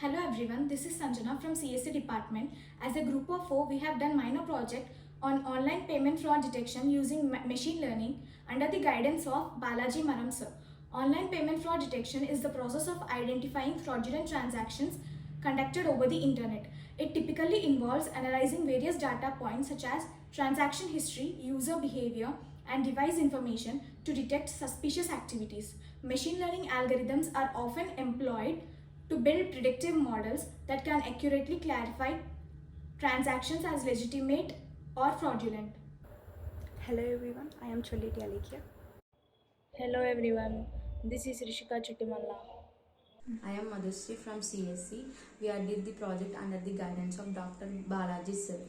Hello everyone, this is Sanjana from CSC department. As a group of 4, we have done minor project on online payment fraud detection using machine learning under the guidance of Balaji Maram sir. Online payment fraud detection is the process of identifying fraudulent transactions conducted over the internet. It typically involves analyzing various data points such as transaction history, user behavior, and device information to detect suspicious activities. Machine learning algorithms are often employed to build predictive models that can accurately clarify transactions as legitimate or fraudulent. Hello everyone, I am Choliti Alekia. Hello everyone, this is Rishika Chittimalla. I am Madhusri from CSC. We did the project under the guidance of Dr. Balaji sir.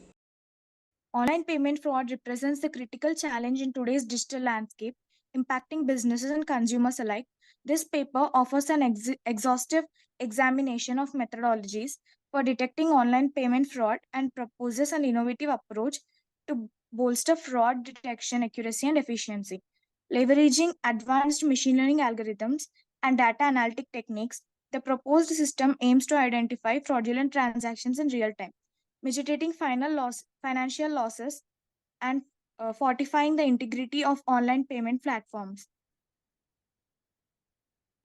Online payment fraud represents the critical challenge in today's digital landscape, impacting businesses and consumers alike. This paper offers an exhaustive examination of methodologies for detecting online payment fraud and proposes an innovative approach to bolster fraud detection accuracy and efficiency. Leveraging advanced machine learning algorithms and data analytic techniques, the proposed system aims to identify fraudulent transactions in real time, mitigating financial losses, and fortifying the integrity of online payment platforms.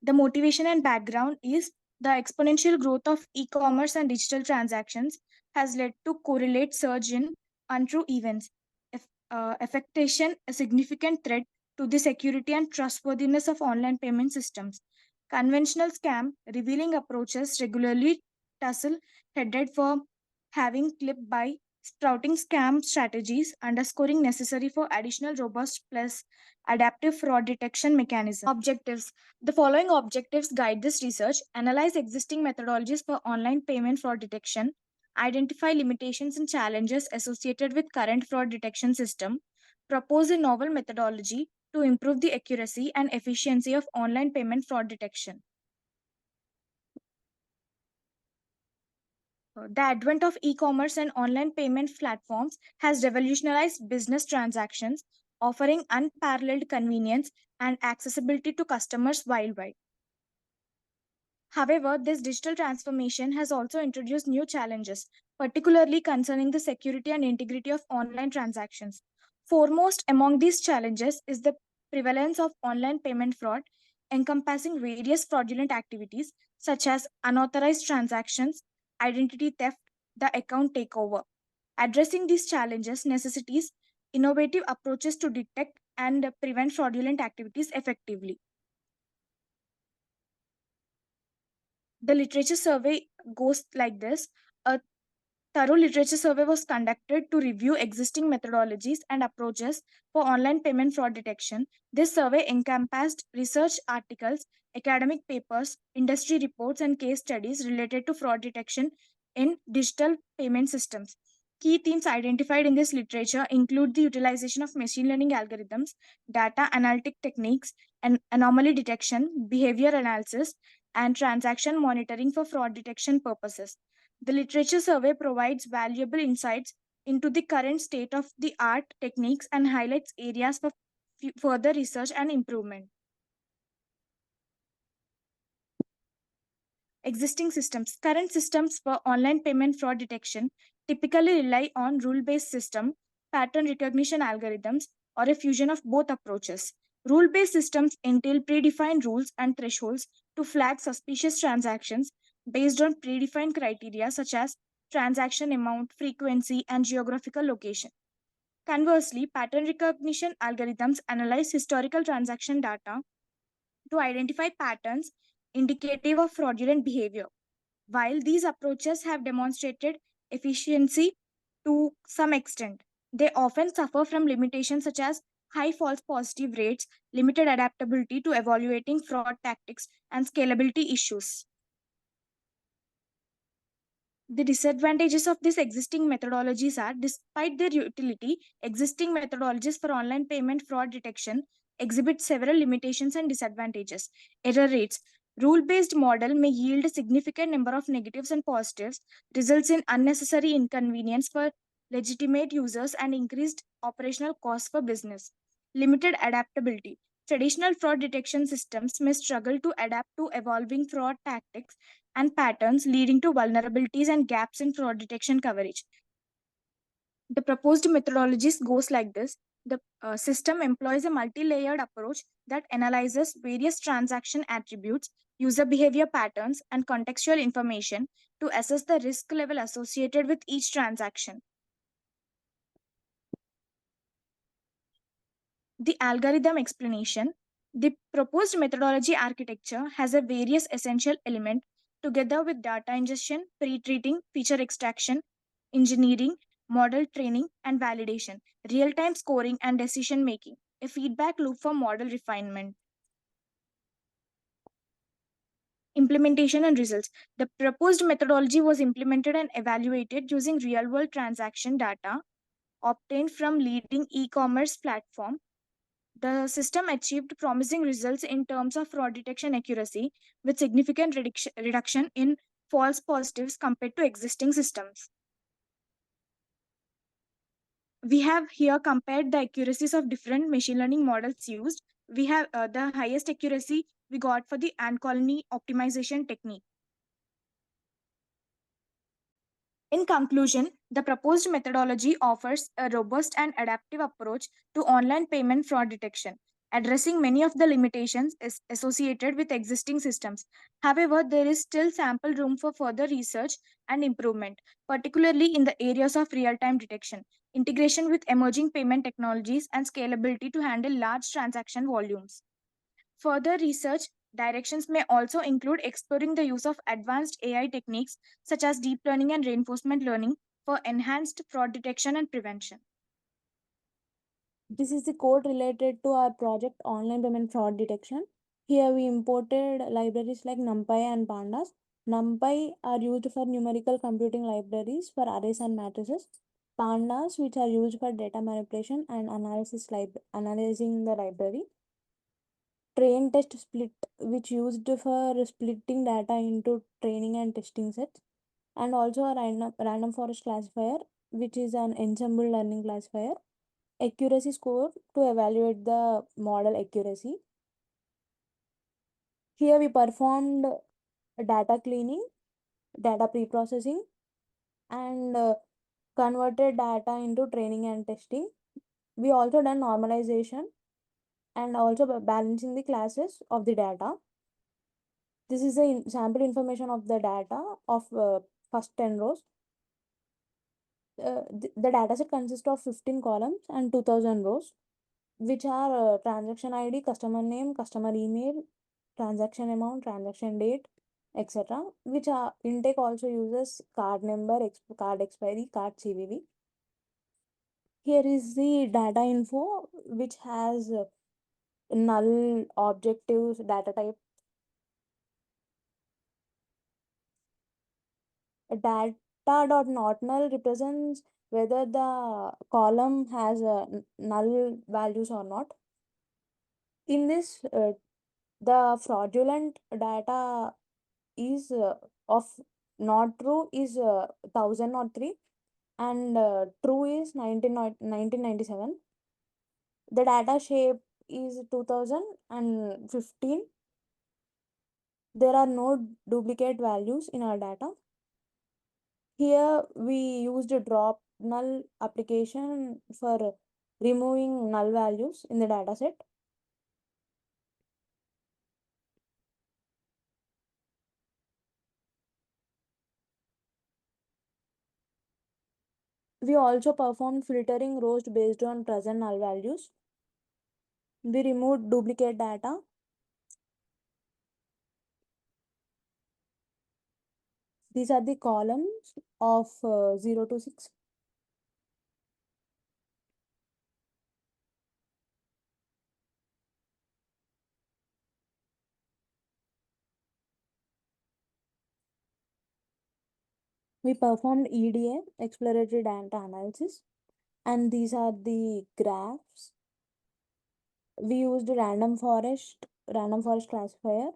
The motivation and background is the exponential growth of e-commerce and digital transactions has led to correlate surge in untrue events, affectation a significant threat to the security and trustworthiness of online payment systems. Conventional scam revealing approaches regularly tussle headed for having clipped by sprouting scam strategies, underscoring necessary for additional robust plus adaptive fraud detection mechanism. Objectives. The following objectives guide this research: analyze existing methodologies for online payment fraud detection, identify limitations and challenges associated with current fraud detection system, propose a novel methodology to improve the accuracy and efficiency of online payment fraud detection. The advent of e commerce and online payment platforms has revolutionized business transactions, offering unparalleled convenience and accessibility to customers worldwide. However, this digital transformation has also introduced new challenges, particularly concerning the security and integrity of online transactions. Foremost among these challenges is the prevalence of online payment fraud, encompassing various fraudulent activities such as unauthorized transactions, identity theft, the account takeover. Addressing these challenges necessitates innovative approaches to detect and prevent fraudulent activities effectively. The literature survey goes like this. A thorough literature survey was conducted to review existing methodologies and approaches for online payment fraud detection. This survey encompassed research articles, academic papers, industry reports, and case studies related to fraud detection in digital payment systems. Key themes identified in this literature include the utilization of machine learning algorithms, data analytic techniques, and anomaly detection, behavior analysis, and transaction monitoring for fraud detection purposes. The literature survey provides valuable insights into the current state of the art techniques and highlights areas for further research and improvement. Existing systems. Current systems for online payment fraud detection typically rely on rule based system, pattern recognition algorithms, or a fusion of both approaches. Rule based systems entail predefined rules and thresholds to flag suspicious transactions based on predefined criteria such as transaction amount, frequency, and geographical location. Conversely, pattern recognition algorithms analyze historical transaction data to identify patterns indicative of fraudulent behavior. While these approaches have demonstrated efficiency to some extent, they often suffer from limitations such as high false positive rates, limited adaptability to evaluating fraud tactics, and scalability issues. The disadvantages of these existing methodologies are, despite their utility, existing methodologies for online payment fraud detection exhibit several limitations and disadvantages. Error rates. Rule-based model may yield a significant number of negatives and positives, results in unnecessary inconvenience for legitimate users and increased operational costs for business. Limited adaptability. Traditional fraud detection systems may struggle to adapt to evolving fraud tactics and patterns, leading to vulnerabilities and gaps in fraud detection coverage. The proposed methodologies goes like this. The system employs a multi-layered approach that analyzes various transaction attributes, user behavior patterns, and contextual information to assess the risk level associated with each transaction. The algorithm explanation. The proposed methodology architecture has a various essential elements together with data ingestion, pre-treating, feature extraction, engineering, model training and validation, real-time scoring and decision making, a feedback loop for model refinement. Implementation and results. The proposed methodology was implemented and evaluated using real-world transaction data obtained from leading e-commerce platform. The system achieved promising results in terms of fraud detection accuracy, with significant reduction in false positives compared to existing systems. We have here compared the accuracies of different machine learning models used. We have the highest accuracy we got for the ant colony optimization technique. In conclusion, the proposed methodology offers a robust and adaptive approach to online payment fraud detection, addressing many of the limitations associated with existing systems. However, there is still sample room for further research and improvement, particularly in the areas of real time detection, integration with emerging payment technologies, and scalability to handle large transaction volumes. Further research directions may also include exploring the use of advanced AI techniques such as deep learning and reinforcement learning for enhanced fraud detection and prevention. This is the code related to our project online payment fraud detection. Here we imported libraries like Numpy and Pandas. Numpy are used for numerical computing libraries for arrays and matrices. Pandas, which are used for data manipulation and analyzing the library. Train test split, which used for splitting data into training and testing sets. And also a random forest classifier, which is an ensemble learning classifier. Accuracy score to evaluate the model accuracy. Here we performed data cleaning, data pre-processing, and converted data into training and testing. We also done normalization and also balancing the classes of the data. This is the sample information of the data of first 10 rows. The dataset consists of 15 columns and 2000 rows, which are transaction ID, customer name, customer email, transaction amount, transaction date, etc. Which are intake also uses card number, card expiry, card CVV. Here is the data info, which has null, objectives, data type. Data.not null represents whether the column has null values or not. In this, the fraudulent data is of not true is 1003 and true is 1997. The data shape is 2015. There are no duplicate values in our data. Here we used a drop null application for removing null values in the dataset. We also performed filtering rows based on present null values. We removed duplicate data. These are the columns of 0 to 6. We performed EDA, exploratory data analysis, and these are the graphs. We used random forest classifier.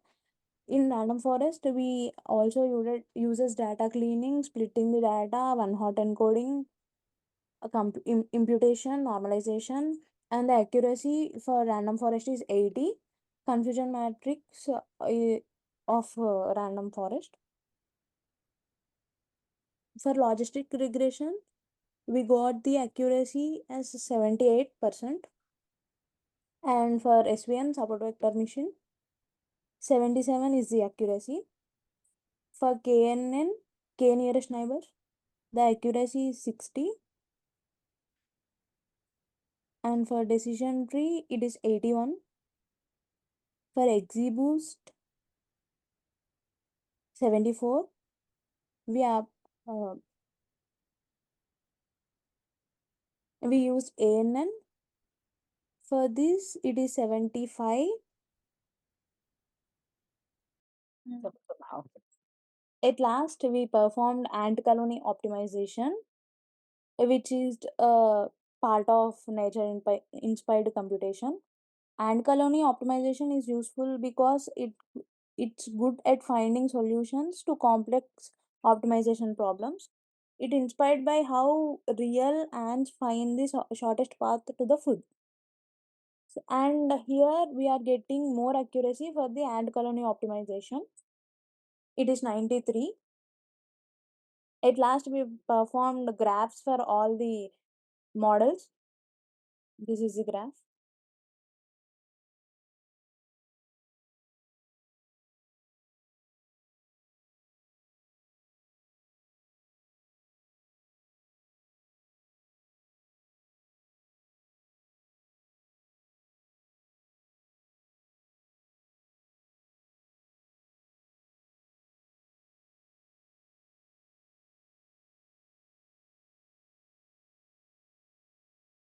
In random forest, we also uses data cleaning, splitting the data, one-hot encoding, imputation, normalization, and the accuracy for random forest is 80. Confusion matrix of random forest. For logistic regression, we got the accuracy as 78%, and for SVN, support vector machine, 77 is the accuracy. For KNN, K nearest neighbor, the accuracy is 60, and for decision tree, it is 81. For XGBoost, 74. We are we use ANN. For this, it is 75. At last, we performed ant colony optimization, which is a part of nature inspired computation. Ant colony optimization is useful because it's good at finding solutions to complex optimization problems. It inspired by how real ants find the shortest path to the food. And here we are getting more accuracy for the ant colony optimization. It is 93. At last, we performed graphs for all the models. This is the graph.